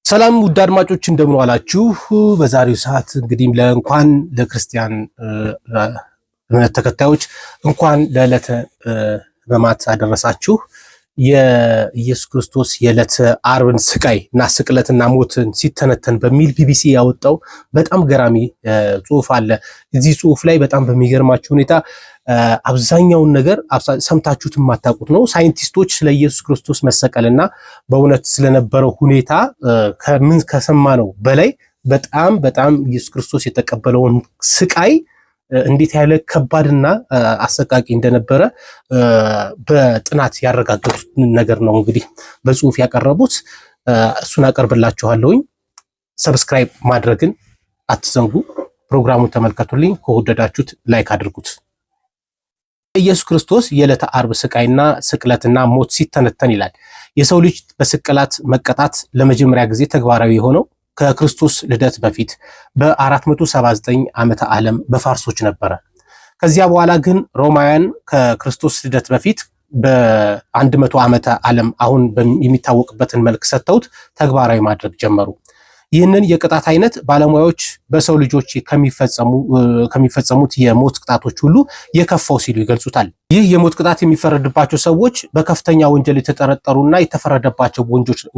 ሰላም ውድ አድማጮች እንደምን ዋላችሁ። በዛሬው ሰዓት እንግዲህ ለእንኳን ለክርስቲያን እምነት ተከታዮች እንኳን ለዕለተ ሕማማት አደረሳችሁ። የኢየሱስ ክርስቶስ የዕለተ ዓርብን ስቃይ እና ስቅለትና ሞትን ሲተነተን በሚል ቢቢሲ ያወጣው በጣም ገራሚ ጽሑፍ አለ። እዚህ ጽሑፍ ላይ በጣም በሚገርማችሁ ሁኔታ አብዛኛውን ነገር ሰምታችሁት የማታውቁት ነው። ሳይንቲስቶች ስለ ኢየሱስ ክርስቶስ መሰቀልና በእውነት ስለነበረው ሁኔታ ከሰማነው በላይ በጣም ኢየሱስ ክርስቶስ የተቀበለውን ስቃይ እንዴት ያለ ከባድና አሰቃቂ እንደነበረ በጥናት ያረጋገጡት ነገር ነው። እንግዲህ በጽሁፍ ያቀረቡት እሱን አቀርብላችኋለሁኝ። ሰብስክራይብ ማድረግን አትዘንጉ። ፕሮግራሙን ተመልከቱልኝ። ከወደዳችሁት ላይክ አድርጉት። ኢየሱስ ክርስቶስ የዕለተ ዓርብ ስቃይና ስቅለትና ሞት ሲተነተን ይላል። የሰው ልጅ በስቅላት መቀጣት ለመጀመሪያ ጊዜ ተግባራዊ የሆነው ከክርስቶስ ልደት በፊት በ479 ዓመተ ዓለም በፋርሶች ነበረ። ከዚያ በኋላ ግን ሮማውያን ከክርስቶስ ልደት በፊት በ100 ዓመተ ዓለም አሁን የሚታወቅበትን መልክ ሰጥተውት ተግባራዊ ማድረግ ጀመሩ። ይህንን የቅጣት አይነት ባለሙያዎች በሰው ልጆች ከሚፈጸሙት የሞት ቅጣቶች ሁሉ የከፋው ሲሉ ይገልጹታል። ይህ የሞት ቅጣት የሚፈረድባቸው ሰዎች በከፍተኛ ወንጀል የተጠረጠሩና የተፈረደባቸው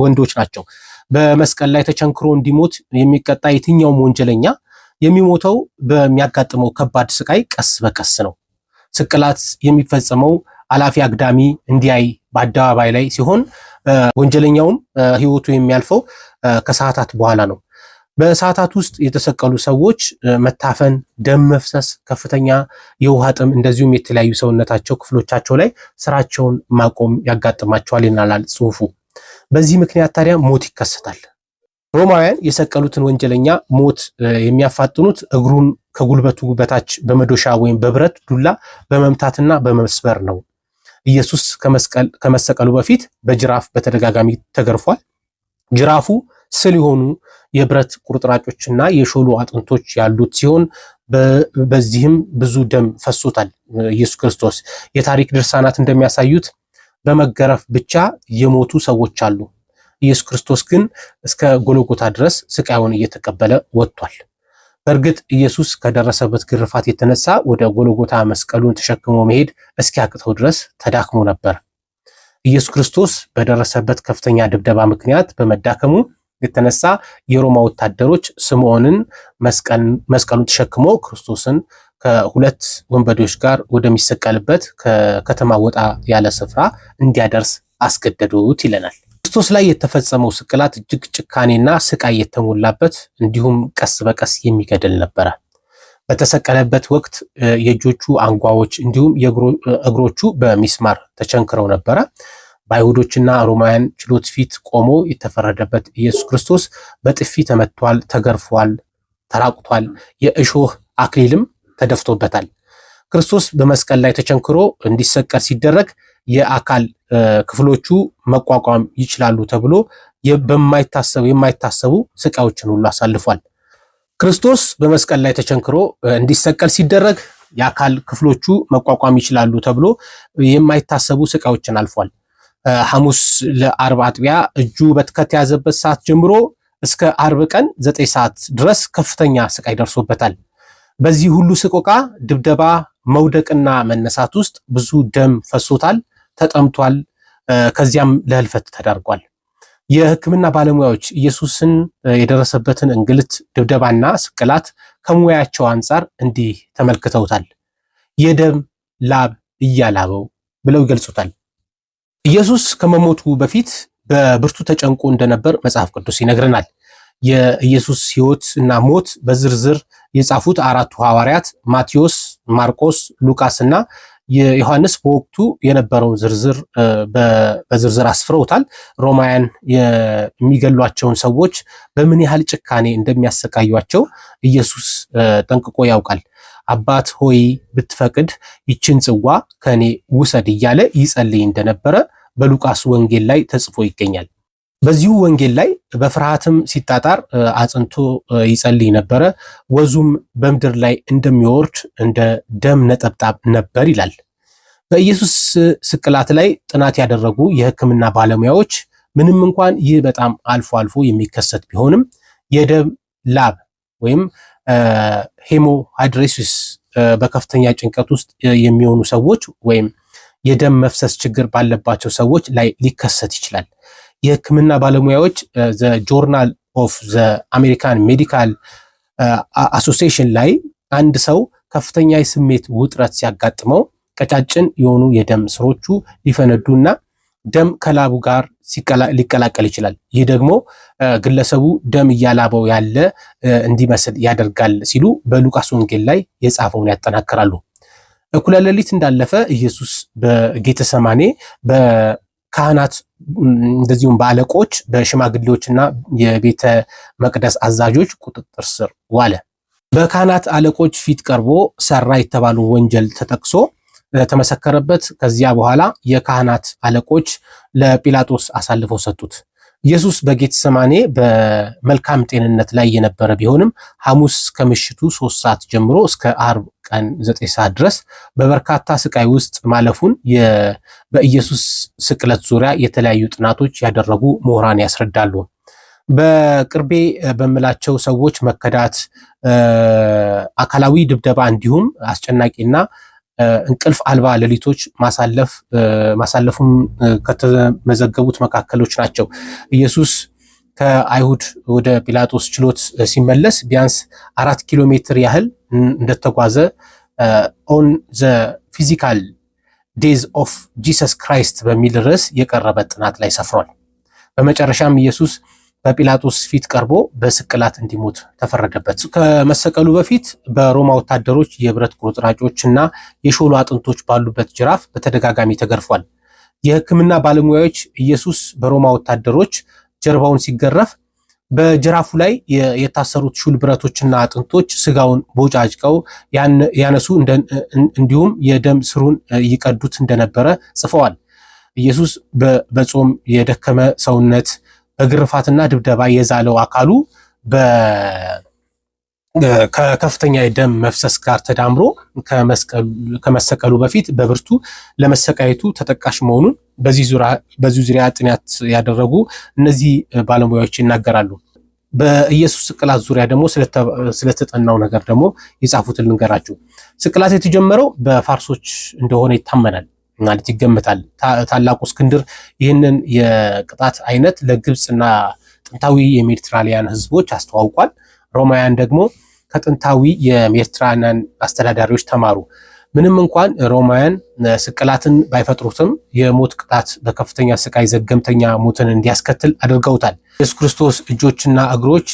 ወንዶች ናቸው። በመስቀል ላይ ተቸንክሮ እንዲሞት የሚቀጣ የትኛውም ወንጀለኛ የሚሞተው በሚያጋጥመው ከባድ ስቃይ ቀስ በቀስ ነው። ስቅላት የሚፈጸመው አላፊ አግዳሚ እንዲያይ በአደባባይ ላይ ሲሆን ወንጀለኛውም ሕይወቱ የሚያልፈው ከሰዓታት በኋላ ነው። በሰዓታት ውስጥ የተሰቀሉ ሰዎች መታፈን፣ ደም መፍሰስ፣ ከፍተኛ የውሃ ጥም እንደዚሁም የተለያዩ ሰውነታቸው ክፍሎቻቸው ላይ ስራቸውን ማቆም ያጋጥማቸዋል ይናላል ጽሑፉ። በዚህ ምክንያት ታዲያ ሞት ይከሰታል። ሮማውያን የሰቀሉትን ወንጀለኛ ሞት የሚያፋጥኑት እግሩን ከጉልበቱ በታች በመዶሻ ወይም በብረት ዱላ በመምታትና በመስበር ነው። ኢየሱስ ከመሰቀሉ በፊት በጅራፍ በተደጋጋሚ ተገርፏል። ጅራፉ ስል የሆኑ የብረት ቁርጥራጮችና የሾሉ አጥንቶች ያሉት ሲሆን በዚህም ብዙ ደም ፈሶታል። ኢየሱስ ክርስቶስ የታሪክ ድርሳናት እንደሚያሳዩት በመገረፍ ብቻ የሞቱ ሰዎች አሉ። ኢየሱስ ክርስቶስ ግን እስከ ጎልጎታ ድረስ ስቃዩን እየተቀበለ ወጥቷል። በእርግጥ ኢየሱስ ከደረሰበት ግርፋት የተነሳ ወደ ጎልጎታ መስቀሉን ተሸክሞ መሄድ እስኪያቅተው ድረስ ተዳክሞ ነበር። ኢየሱስ ክርስቶስ በደረሰበት ከፍተኛ ድብደባ ምክንያት በመዳከሙ የተነሳ የሮማ ወታደሮች ስምዖንን መስቀሉን ተሸክሞ ክርስቶስን ከሁለት ወንበዴዎች ጋር ወደሚሰቀልበት ከከተማ ወጣ ያለ ስፍራ እንዲያደርስ አስገደዱት ይለናል። ክርስቶስ ላይ የተፈጸመው ስቅላት እጅግ ጭካኔና ስቃይ የተሞላበት እንዲሁም ቀስ በቀስ የሚገድል ነበረ። በተሰቀለበት ወቅት የእጆቹ አንጓዎች እንዲሁም እግሮቹ በሚስማር ተቸንክረው ነበረ። በአይሁዶችና ሮማውያን ችሎት ፊት ቆሞ የተፈረደበት ኢየሱስ ክርስቶስ በጥፊ ተመቷል፣ ተገርፏል፣ ተራቁቷል። የእሾህ አክሊልም ተደፍቶበታል። ክርስቶስ በመስቀል ላይ ተቸንክሮ እንዲሰቀል ሲደረግ የአካል ክፍሎቹ መቋቋም ይችላሉ ተብሎ የማይታሰቡ ስቃዮችን ሁሉ አሳልፏል። ክርስቶስ በመስቀል ላይ ተቸንክሮ እንዲሰቀል ሲደረግ የአካል ክፍሎቹ መቋቋም ይችላሉ ተብሎ የማይታሰቡ ስቃዮችን አልፏል። ሐሙስ ለዓርብ አጥቢያ እጁ ከተያዘበት ሰዓት ጀምሮ እስከ ዓርብ ቀን 9 ሰዓት ድረስ ከፍተኛ ስቃይ ደርሶበታል። በዚህ ሁሉ ስቆቃ፣ ድብደባ፣ መውደቅና መነሳት ውስጥ ብዙ ደም ፈሶታል፣ ተጠምቷል። ከዚያም ለህልፈት ተዳርጓል። የሕክምና ባለሙያዎች ኢየሱስን የደረሰበትን እንግልት፣ ድብደባና ስቅላት ከሙያቸው አንጻር እንዲህ ተመልክተውታል። የደም ላብ እያላበው ብለው ይገልጹታል። ኢየሱስ ከመሞቱ በፊት በብርቱ ተጨንቆ እንደነበር መጽሐፍ ቅዱስ ይነግረናል። የኢየሱስ ሕይወት እና ሞት በዝርዝር የጻፉት አራቱ ሐዋርያት ማቴዎስ፣ ማርቆስ፣ ሉቃስ እና ዮሐንስ በወቅቱ የነበረውን በዝርዝር አስፍረውታል። ሮማውያን የሚገሏቸውን ሰዎች በምን ያህል ጭካኔ እንደሚያሰቃዩቸው ኢየሱስ ጠንቅቆ ያውቃል። አባት ሆይ ብትፈቅድ ይችን ጽዋ ከኔ ውሰድ እያለ ይጸልይ እንደነበረ በሉቃስ ወንጌል ላይ ተጽፎ ይገኛል። በዚሁ ወንጌል ላይ በፍርሃትም ሲጣጣር አጽንቶ ይጸልይ ነበረ። ወዙም በምድር ላይ እንደሚወርድ እንደ ደም ነጠብጣብ ነበር ይላል። በኢየሱስ ስቅላት ላይ ጥናት ያደረጉ የሕክምና ባለሙያዎች ምንም እንኳን ይህ በጣም አልፎ አልፎ የሚከሰት ቢሆንም የደም ላብ ወይም ሄሞሃይድሬሲስ በከፍተኛ ጭንቀት ውስጥ የሚሆኑ ሰዎች ወይም የደም መፍሰስ ችግር ባለባቸው ሰዎች ላይ ሊከሰት ይችላል። የሕክምና ባለሙያዎች ዘ ጆርናል ኦፍ ዘ አሜሪካን ሜዲካል አሶሲዬሽን ላይ አንድ ሰው ከፍተኛ የስሜት ውጥረት ሲያጋጥመው ቀጫጭን የሆኑ የደም ስሮቹ ሊፈነዱና ደም ከላቡ ጋር ሊቀላቀል ይችላል። ይህ ደግሞ ግለሰቡ ደም እያላበው ያለ እንዲመስል ያደርጋል ሲሉ በሉቃስ ወንጌል ላይ የጻፈውን ያጠናክራሉ። እኩለ ሌሊት እንዳለፈ ኢየሱስ በጌተሰማኔ በካህናት እንደዚሁም በአለቆች በሽማግሌዎችና የቤተ መቅደስ አዛዦች ቁጥጥር ስር ዋለ። በካህናት አለቆች ፊት ቀርቦ ሰራ የተባሉ ወንጀል ተጠቅሶ ተመሰከረበት። ከዚያ በኋላ የካህናት አለቆች ለጲላጦስ አሳልፈው ሰጡት። ኢየሱስ በጌተሰማኔ በመልካም ጤንነት ላይ የነበረ ቢሆንም ሐሙስ ከምሽቱ 3 ሰዓት ጀምሮ እስከ ዓርብ ቀን 9 ሰዓት ድረስ በበርካታ ስቃይ ውስጥ ማለፉን በኢየሱስ ስቅለት ዙሪያ የተለያዩ ጥናቶች ያደረጉ ምሁራን ያስረዳሉ። በቅርቤ በምላቸው ሰዎች መከዳት፣ አካላዊ ድብደባ እንዲሁም አስጨናቂና እንቅልፍ አልባ ሌሊቶች ማሳለፉም ከተመዘገቡት መካከሎች ናቸው። ኢየሱስ ከአይሁድ ወደ ጲላጦስ ችሎት ሲመለስ ቢያንስ 4 ኪሎ ሜትር ያህል እንደተጓዘ ኦን ዘ ፊዚካል ዴዝ ኦፍ ጂሰስ ክራይስት በሚል ርዕስ የቀረበ ጥናት ላይ ሰፍሯል። በመጨረሻም ኢየሱስ በጲላጦስ ፊት ቀርቦ በስቅላት እንዲሞት ተፈረደበት። ከመሰቀሉ በፊት በሮማ ወታደሮች የብረት ቁርጥራጮች እና የሾሉ አጥንቶች ባሉበት ጅራፍ በተደጋጋሚ ተገርፏል። የሕክምና ባለሙያዎች ኢየሱስ በሮማ ወታደሮች ጀርባውን ሲገረፍ በጅራፉ ላይ የታሰሩት ሹል ብረቶችና አጥንቶች ስጋውን ቦጫጭቀው ያነሱ እንዲሁም የደም ስሩን ይቀዱት እንደነበረ ጽፈዋል። ኢየሱስ በጾም የደከመ ሰውነት በግርፋትና ድብደባ የዛለው አካሉ ከከፍተኛ የደም መፍሰስ ጋር ተዳምሮ ከመሰቀሉ በፊት በብርቱ ለመሰቃየቱ ተጠቃሽ መሆኑን በዚህ ዙሪያ ጥናት ያደረጉ እነዚህ ባለሙያዎች ይናገራሉ። በኢየሱስ ስቅላት ዙሪያ ደግሞ ስለተጠናው ነገር ደግሞ የጻፉትን ልንገራችሁ። ስቅላት የተጀመረው በፋርሶች እንደሆነ ይታመናል ማለት ይገመታል። ታላቁ እስክንድር ይህንን የቅጣት አይነት ለግብፅና ጥንታዊ የሜዲትራሊያን ህዝቦች አስተዋውቋል። ሮማውያን ደግሞ ከጥንታዊ የሜዲትራሊያን አስተዳዳሪዎች ተማሩ። ምንም እንኳን ሮማውያን ስቅላትን ባይፈጥሩትም የሞት ቅጣት በከፍተኛ ስቃይ ዘገምተኛ ሞትን እንዲያስከትል አድርገውታል። ኢየሱስ ክርስቶስ እጆችና እግሮች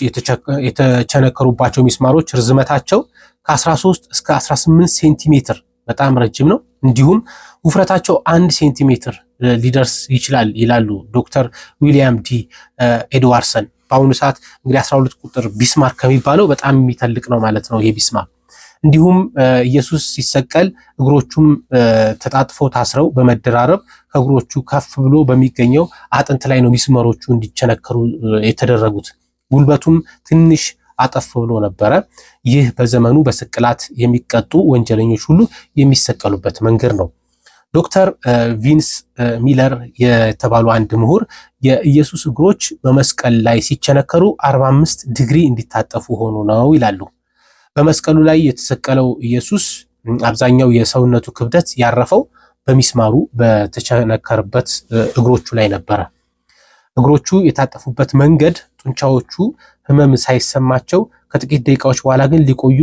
የተቸነከሩባቸው ሚስማሮች ርዝመታቸው ከ13 እስከ 18 ሴንቲሜትር በጣም ረጅም ነው። እንዲሁም ውፍረታቸው 1 ሴንቲሜትር ሊደርስ ይችላል ይላሉ ዶክተር ዊሊያም ዲ ኤድዋርሰን። በአሁኑ ሰዓት እንግዲህ 12 ቁጥር ቢስማር ከሚባለው በጣም የሚተልቅ ነው ማለት ነው ይሄ ቢስማር። እንዲሁም ኢየሱስ ሲሰቀል እግሮቹም ተጣጥፈው ታስረው በመደራረብ ከእግሮቹ ከፍ ብሎ በሚገኘው አጥንት ላይ ነው ሚስማሮቹ እንዲቸነከሩ የተደረጉት። ጉልበቱም ትንሽ አጠፍ ብሎ ነበረ። ይህ በዘመኑ በስቅላት የሚቀጡ ወንጀለኞች ሁሉ የሚሰቀሉበት መንገድ ነው። ዶክተር ቪንስ ሚለር የተባሉ አንድ ምሁር የኢየሱስ እግሮች በመስቀል ላይ ሲቸነከሩ 45 ዲግሪ እንዲታጠፉ ሆኖ ነው ይላሉ። በመስቀሉ ላይ የተሰቀለው ኢየሱስ አብዛኛው የሰውነቱ ክብደት ያረፈው በሚስማሩ በተቸነከረበት እግሮቹ ላይ ነበረ። እግሮቹ የታጠፉበት መንገድ ጡንቻዎቹ ህመም ሳይሰማቸው ከጥቂት ደቂቃዎች በኋላ ግን ሊቆዩ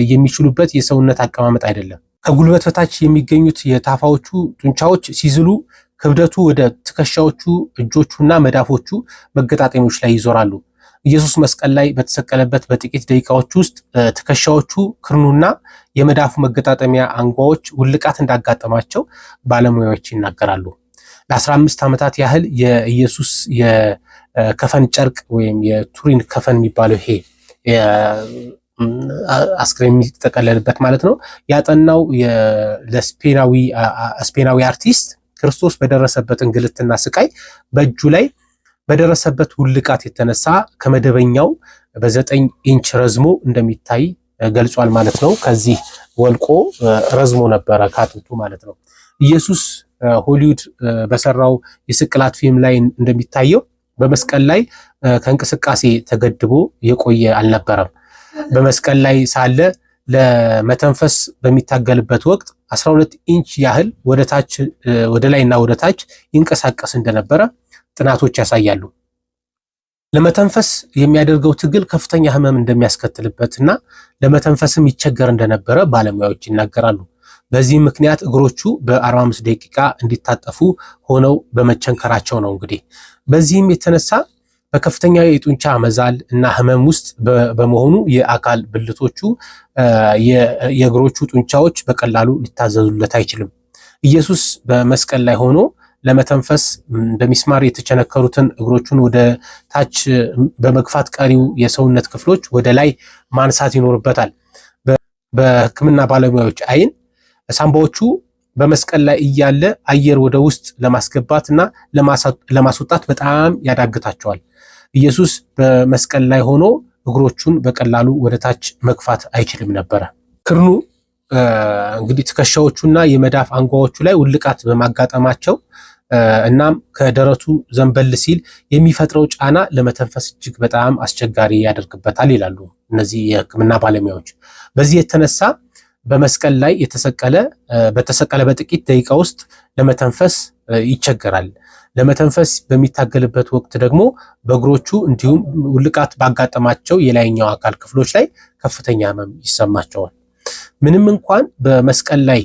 የሚችሉበት የሰውነት አቀማመጥ አይደለም። ከጉልበት በታች የሚገኙት የታፋዎቹ ጡንቻዎች ሲዝሉ ክብደቱ ወደ ትከሻዎቹ፣ እጆቹና መዳፎቹ መገጣጠሚያዎች ላይ ይዞራሉ። ኢየሱስ መስቀል ላይ በተሰቀለበት በጥቂት ደቂቃዎች ውስጥ ትከሻዎቹ፣ ክርኑና የመዳፉ መገጣጠሚያ አንጓዎች ውልቃት እንዳጋጠማቸው ባለሙያዎች ይናገራሉ። ለ15 ዓመታት ያህል የኢየሱስ የከፈን ጨርቅ ወይም የቱሪን ከፈን የሚባለው ይሄ አስክሬን የሚጠቀለልበት ማለት ነው ያጠናው ለስፔናዊ አርቲስት ክርስቶስ በደረሰበት እንግልትና ስቃይ በእጁ ላይ በደረሰበት ውልቃት የተነሳ ከመደበኛው በ9 ኢንች ረዝሞ እንደሚታይ ገልጿል ማለት ነው። ከዚህ ወልቆ ረዝሞ ነበረ ካጥንቱ ማለት ነው። ኢየሱስ ሆሊውድ በሰራው የስቅላት ፊልም ላይ እንደሚታየው በመስቀል ላይ ከእንቅስቃሴ ተገድቦ የቆየ አልነበረም። በመስቀል ላይ ሳለ ለመተንፈስ በሚታገልበት ወቅት 12 ኢንች ያህል ወደ ላይና ወደ ታች ይንቀሳቀስ እንደነበረ ጥናቶች ያሳያሉ። ለመተንፈስ የሚያደርገው ትግል ከፍተኛ ህመም እንደሚያስከትልበትና ለመተንፈስም ይቸገር እንደነበረ ባለሙያዎች ይናገራሉ። በዚህም ምክንያት እግሮቹ በ45 ደቂቃ እንዲታጠፉ ሆነው በመቸንከራቸው ነው። እንግዲህ በዚህም የተነሳ በከፍተኛ የጡንቻ መዛል እና ህመም ውስጥ በመሆኑ የአካል ብልቶቹ የእግሮቹ ጡንቻዎች በቀላሉ ሊታዘዙለት አይችልም። ኢየሱስ በመስቀል ላይ ሆኖ ለመተንፈስ በሚስማር የተቸነከሩትን እግሮቹን ወደ ታች በመግፋት ቀሪው የሰውነት ክፍሎች ወደ ላይ ማንሳት ይኖርበታል። በሕክምና ባለሙያዎች አይን ሳምባዎቹ በመስቀል ላይ እያለ አየር ወደ ውስጥ ለማስገባት እና ለማስወጣት በጣም ያዳግታቸዋል። ኢየሱስ በመስቀል ላይ ሆኖ እግሮቹን በቀላሉ ወደ ታች መግፋት አይችልም ነበረ። ክርኑ እንግዲህ ትከሻዎቹና የመዳፍ አንጓዎቹ ላይ ውልቃት በማጋጠማቸው እናም ከደረቱ ዘንበል ሲል የሚፈጥረው ጫና ለመተንፈስ እጅግ በጣም አስቸጋሪ ያደርግበታል ይላሉ እነዚህ የሕክምና ባለሙያዎች። በዚህ የተነሳ በመስቀል ላይ በተሰቀለ በጥቂት ደቂቃ ውስጥ ለመተንፈስ ይቸገራል። ለመተንፈስ በሚታገልበት ወቅት ደግሞ በእግሮቹ እንዲሁም ውልቃት ባጋጠማቸው የላይኛው አካል ክፍሎች ላይ ከፍተኛ ህመም ይሰማቸዋል። ምንም እንኳን በመስቀል ላይ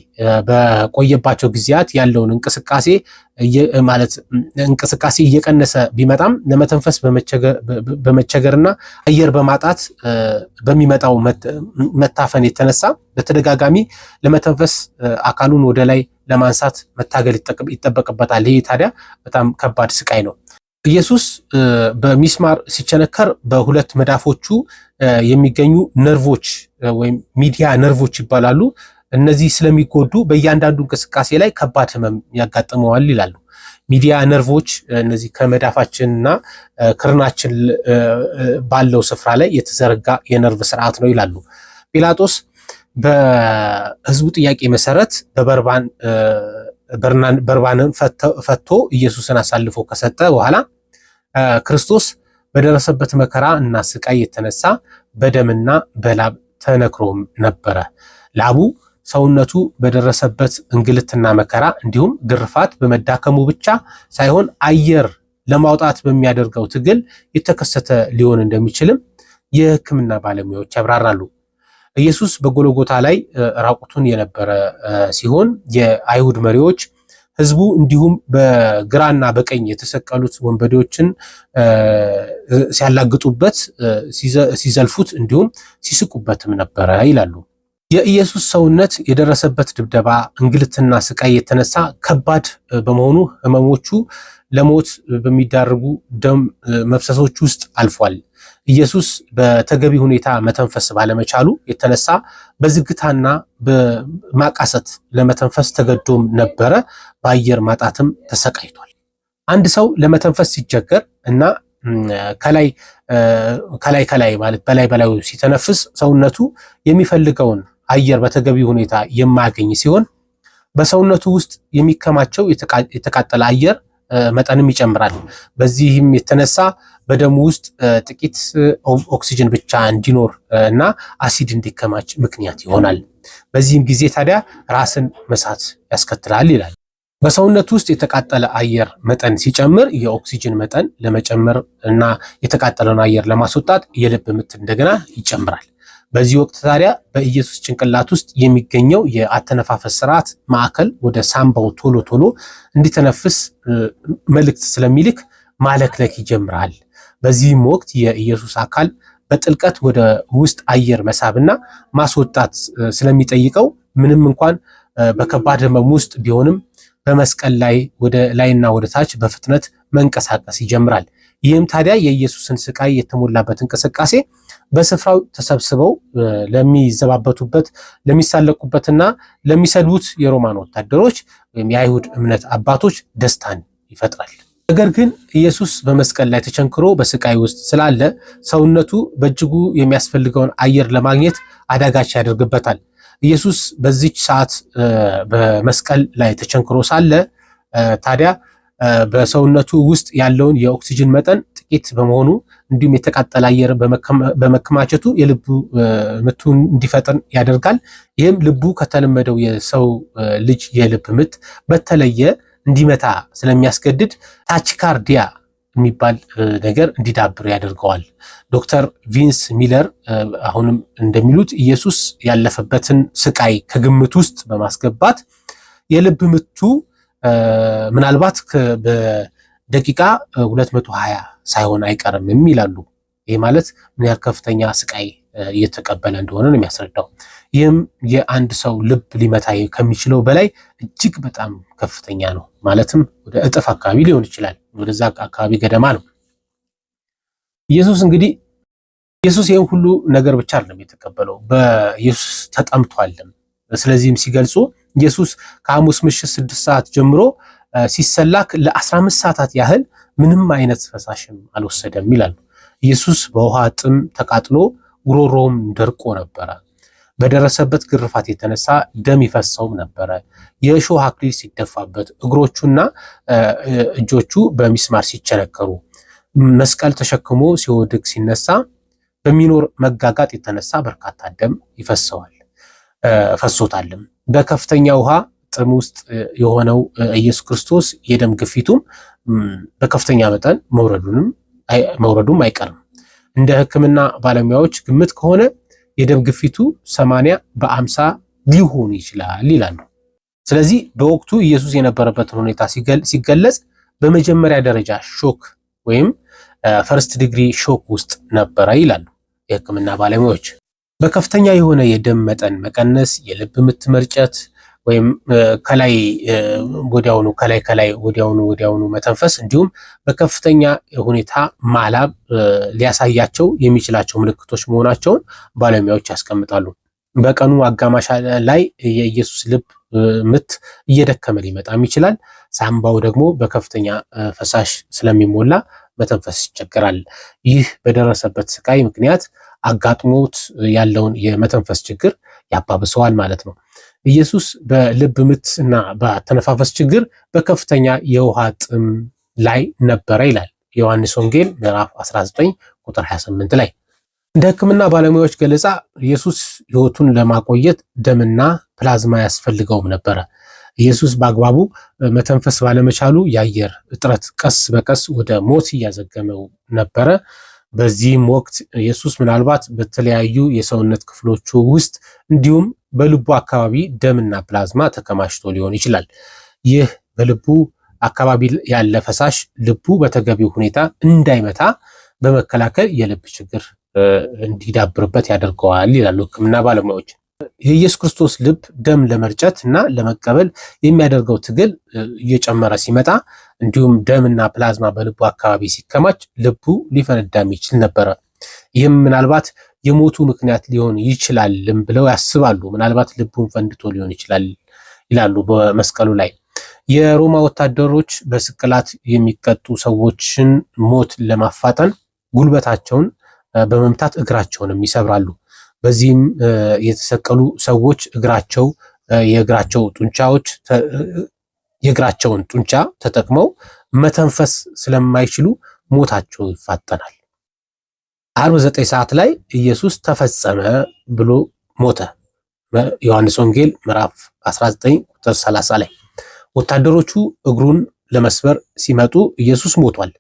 በቆየባቸው ጊዜያት ያለውን እንቅስቃሴ እየቀነሰ ቢመጣም ለመተንፈስ በመቸገርና አየር በማጣት በሚመጣው መታፈን የተነሳ በተደጋጋሚ ለመተንፈስ አካሉን ወደ ላይ ለማንሳት መታገል ይጠበቅበታል። ይህ ታዲያ በጣም ከባድ ስቃይ ነው። ኢየሱስ በሚስማር ሲቸነከር በሁለት መዳፎቹ የሚገኙ ነርቮች ወይም ሚዲያ ነርቮች ይባላሉ። እነዚህ ስለሚጎዱ በእያንዳንዱ እንቅስቃሴ ላይ ከባድ ህመም ያጋጥመዋል ይላሉ። ሚዲያ ነርቮች እነዚህ ከመዳፋችንና ክርናችን ባለው ስፍራ ላይ የተዘረጋ የነርቭ ስርዓት ነው ይላሉ። ጲላጦስ በህዝቡ ጥያቄ መሰረት በርባንን ፈቶ ኢየሱስን አሳልፎ ከሰጠ በኋላ ክርስቶስ በደረሰበት መከራ እና ስቃይ የተነሳ በደምና በላብ ተነክሮም ነበረ። ላቡ ሰውነቱ በደረሰበት እንግልትና መከራ እንዲሁም ግርፋት በመዳከሙ ብቻ ሳይሆን አየር ለማውጣት በሚያደርገው ትግል የተከሰተ ሊሆን እንደሚችልም የሕክምና ባለሙያዎች ያብራራሉ። ኢየሱስ በጎልጎታ ላይ ራቁቱን የነበረ ሲሆን የአይሁድ መሪዎች ህዝቡ እንዲሁም በግራና በቀኝ የተሰቀሉት ወንበዴዎችን ሲያላግጡበት፣ ሲዘልፉት እንዲሁም ሲስቁበትም ነበረ ይላሉ። የኢየሱስ ሰውነት የደረሰበት ድብደባ፣ እንግልትና ስቃይ የተነሳ ከባድ በመሆኑ ህመሞቹ ለሞት በሚዳርጉ ደም መፍሰሶች ውስጥ አልፏል። ኢየሱስ በተገቢ ሁኔታ መተንፈስ ባለመቻሉ የተነሳ በዝግታና በማቃሰት ለመተንፈስ ተገዶም ነበረ። በአየር ማጣትም ተሰቃይቷል። አንድ ሰው ለመተንፈስ ሲቸገር እና ከላይ ማለት በላዩ ሲተነፍስ ሰውነቱ የሚፈልገውን አየር በተገቢ ሁኔታ የማያገኝ ሲሆን በሰውነቱ ውስጥ የሚከማቸው የተቃጠለ አየር መጠንም ይጨምራል። በዚህም የተነሳ በደሙ ውስጥ ጥቂት ኦክሲጅን ብቻ እንዲኖር እና አሲድ እንዲከማች ምክንያት ይሆናል። በዚህም ጊዜ ታዲያ ራስን መሳት ያስከትላል ይላል። በሰውነት ውስጥ የተቃጠለ አየር መጠን ሲጨምር የኦክሲጅን መጠን ለመጨመር እና የተቃጠለውን አየር ለማስወጣት የልብ ምት እንደገና ይጨምራል። በዚህ ወቅት ታዲያ በኢየሱስ ጭንቅላት ውስጥ የሚገኘው የአተነፋፈስ ስርዓት ማዕከል ወደ ሳምባው ቶሎ ቶሎ እንዲተነፍስ መልእክት ስለሚልክ ማለክለክ ይጀምራል። በዚህም ወቅት የኢየሱስ አካል በጥልቀት ወደ ውስጥ አየር መሳብና ማስወጣት ስለሚጠይቀው ምንም እንኳን በከባድ ህመም ውስጥ ቢሆንም በመስቀል ላይ ወደ ላይና ወደ ታች በፍጥነት መንቀሳቀስ ይጀምራል። ይህም ታዲያ የኢየሱስን ስቃይ የተሞላበት እንቅስቃሴ በስፍራው ተሰብስበው ለሚዘባበቱበት፣ ለሚሳለቁበትና ለሚሰድቡት የሮማን ወታደሮች ወይም የአይሁድ እምነት አባቶች ደስታን ይፈጥራል። ነገር ግን ኢየሱስ በመስቀል ላይ ተቸንክሮ በስቃይ ውስጥ ስላለ ሰውነቱ በእጅጉ የሚያስፈልገውን አየር ለማግኘት አዳጋች ያደርግበታል። ኢየሱስ በዚች ሰዓት በመስቀል ላይ ተቸንክሮ ሳለ ታዲያ በሰውነቱ ውስጥ ያለውን የኦክሲጅን መጠን ጥቂት በመሆኑ እንዲሁም የተቃጠለ አየር በመከማቸቱ የልቡ ምቱን እንዲፈጥን ያደርጋል። ይህም ልቡ ከተለመደው የሰው ልጅ የልብ ምት በተለየ እንዲመታ ስለሚያስገድድ ታቺካርዲያ የሚባል ነገር እንዲዳብር ያደርገዋል። ዶክተር ቪንስ ሚለር አሁንም እንደሚሉት ኢየሱስ ያለፈበትን ስቃይ ከግምት ውስጥ በማስገባት የልብ ምቱ ምናልባት በደቂቃ 220 ሳይሆን አይቀርም ይላሉ። ይህ ማለት ምን ያህል ከፍተኛ ስቃይ እየተቀበለ እንደሆነ ነው የሚያስረዳው። ይህም የአንድ ሰው ልብ ሊመታ ከሚችለው በላይ እጅግ በጣም ከፍተኛ ነው። ማለትም ወደ እጥፍ አካባቢ ሊሆን ይችላል። ወደዛ አካባቢ ገደማ ነው። ኢየሱስ ይህን ሁሉ ነገር ብቻ አይደለም የተቀበለው፣ በኢየሱስ ተጠምቷልም። ስለዚህም ሲገልጹ ኢየሱስ ከሐሙስ ምሽት 6 ሰዓት ጀምሮ ሲሰላክ ለ15 ሰዓታት ያህል ምንም አይነት ፈሳሽም አልወሰደም ይላሉ። ኢየሱስ በውሃ ጥም ተቃጥሎ ጉሮሮውም ደርቆ ነበረ። በደረሰበት ግርፋት የተነሳ ደም ይፈሰውም ነበረ። የእሾህ አክሊል ሲደፋበት፣ እግሮቹና እጆቹ በሚስማር ሲቸነከሩ፣ መስቀል ተሸክሞ ሲወድቅ ሲነሳ በሚኖር መጋጋጥ የተነሳ በርካታ ደም ፈሶታልም። በከፍተኛ ውሃ ጥም ውስጥ የሆነው ኢየሱስ ክርስቶስ የደም ግፊቱም በከፍተኛ መጠን መውረዱም አይቀርም። እንደ ሕክምና ባለሙያዎች ግምት ከሆነ የደም ግፊቱ 80/50 ሊሆን ይችላል ይላሉ። ስለዚህ በወቅቱ ኢየሱስ የነበረበትን ሁኔታ ሲገለጽ በመጀመሪያ ደረጃ ሾክ ወይም ፈርስት ዲግሪ ሾክ ውስጥ ነበረ ይላሉ የሕክምና ባለሙያዎች። በከፍተኛ የሆነ የደም መጠን መቀነስ፣ የልብ ምት መርጨት ወይም ከላይ ወዲያውኑ መተንፈስ እንዲሁም በከፍተኛ ሁኔታ ማላብ ሊያሳያቸው የሚችላቸው ምልክቶች መሆናቸውን ባለሙያዎች ያስቀምጣሉ። በቀኑ አጋማሽ ላይ የኢየሱስ ልብ ምት እየደከመ ሊመጣም ይችላል። ሳምባው ደግሞ በከፍተኛ ፈሳሽ ስለሚሞላ መተንፈስ ይቸገራል። ይህ በደረሰበት ስቃይ ምክንያት አጋጥሞት ያለውን የመተንፈስ ችግር ያባብሰዋል ማለት ነው። ኢየሱስ በልብ ምት እና በተነፋፈስ ችግር በከፍተኛ የውሃ ጥም ላይ ነበረ ይላል ዮሐንስ ወንጌል ምዕራፍ 19 ቁጥር 28 ላይ። እንደ ሕክምና ባለሙያዎች ገለጻ ኢየሱስ ሕይወቱን ለማቆየት ደምና ፕላዝማ ያስፈልገውም ነበረ። ኢየሱስ በአግባቡ መተንፈስ ባለመቻሉ የአየር እጥረት ቀስ በቀስ ወደ ሞት እያዘገመው ነበረ። በዚህም ወቅት ኢየሱስ ምናልባት በተለያዩ የሰውነት ክፍሎቹ ውስጥ እንዲሁም በልቡ አካባቢ ደምና ፕላዝማ ተከማችቶ ሊሆን ይችላል። ይህ በልቡ አካባቢ ያለ ፈሳሽ ልቡ በተገቢው ሁኔታ እንዳይመታ በመከላከል የልብ ችግር እንዲዳብርበት ያደርገዋል ይላሉ ሕክምና ባለሙያዎች። የኢየሱስ ክርስቶስ ልብ ደም ለመርጨት እና ለመቀበል የሚያደርገው ትግል እየጨመረ ሲመጣ እንዲሁም ደምና ፕላዝማ በልቡ አካባቢ ሲከማች ልቡ ሊፈነዳም ይችል ነበረ። ይህም ምናልባት የሞቱ ምክንያት ሊሆን ይችላልም ብለው ያስባሉ። ምናልባት ልቡን ፈንድቶ ሊሆን ይችላል ይላሉ በመስቀሉ ላይ። የሮማ ወታደሮች በስቅላት የሚቀጡ ሰዎችን ሞት ለማፋጠን ጉልበታቸውን በመምታት እግራቸውንም ይሰብራሉ። በዚህም የተሰቀሉ ሰዎች የእግራቸውን ጡንቻ ተጠቅመው መተንፈስ ስለማይችሉ ሞታቸው ይፋጠናል። ዓርብ 9 ሰዓት ላይ ኢየሱስ ተፈጸመ ብሎ ሞተ። ዮሐንስ ወንጌል ምዕራፍ 19 ቁጥር 30 ላይ ወታደሮቹ እግሩን ለመስበር ሲመጡ ኢየሱስ ሞቷል።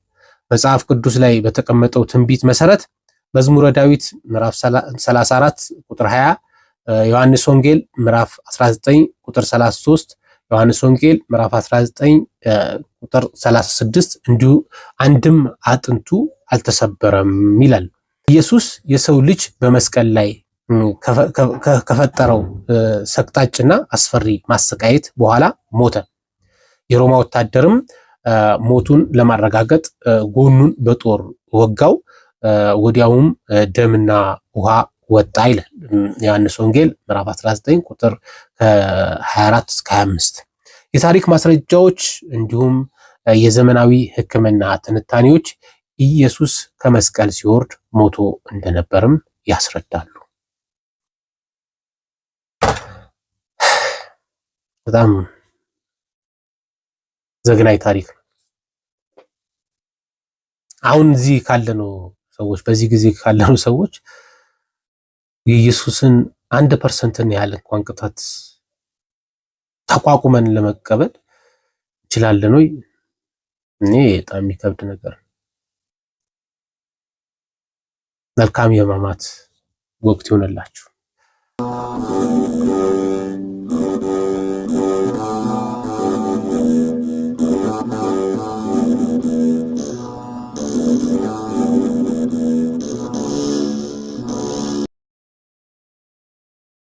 መጽሐፍ ቅዱስ ላይ በተቀመጠው ትንቢት መሰረት መዝሙረ ዳዊት ምዕራፍ 34 ቁጥር 20፣ ዮሐንስ ወንጌል ምዕራፍ 19 ቁጥር 33፣ ዮሐንስ ወንጌል ምዕራፍ 19 ቁጥር 36 እንዲሁ አንድም አጥንቱ አልተሰበረም ይላል። ኢየሱስ የሰው ልጅ በመስቀል ላይ ከፈጠረው ሰቅጣጭና አስፈሪ ማሰቃየት በኋላ ሞተ። የሮማ ወታደርም ሞቱን ለማረጋገጥ ጎኑን በጦር ወጋው። ወዲያውም ደምና ውሃ ወጣ ይላል ዮሐንስ ወንጌል ምዕራፍ 19 ቁጥር 24 እስከ 25። የታሪክ ማስረጃዎች እንዲሁም የዘመናዊ ሕክምና ትንታኔዎች ኢየሱስ ከመስቀል ሲወርድ ሞቶ እንደነበርም ያስረዳሉ። በጣም ዘግናኝ ታሪክ ነው። አሁን እዚህ ካለነው ሰዎች በዚህ ጊዜ ካለነው ሰዎች የኢየሱስን 1% ያህል እንኳን ቅጣት ተቋቁመን ለመቀበል እንችላለን ወይ? እኔ በጣም የሚከብድ ነገር ነው። መልካም የሕማማት ወቅት ይሆንላችሁ።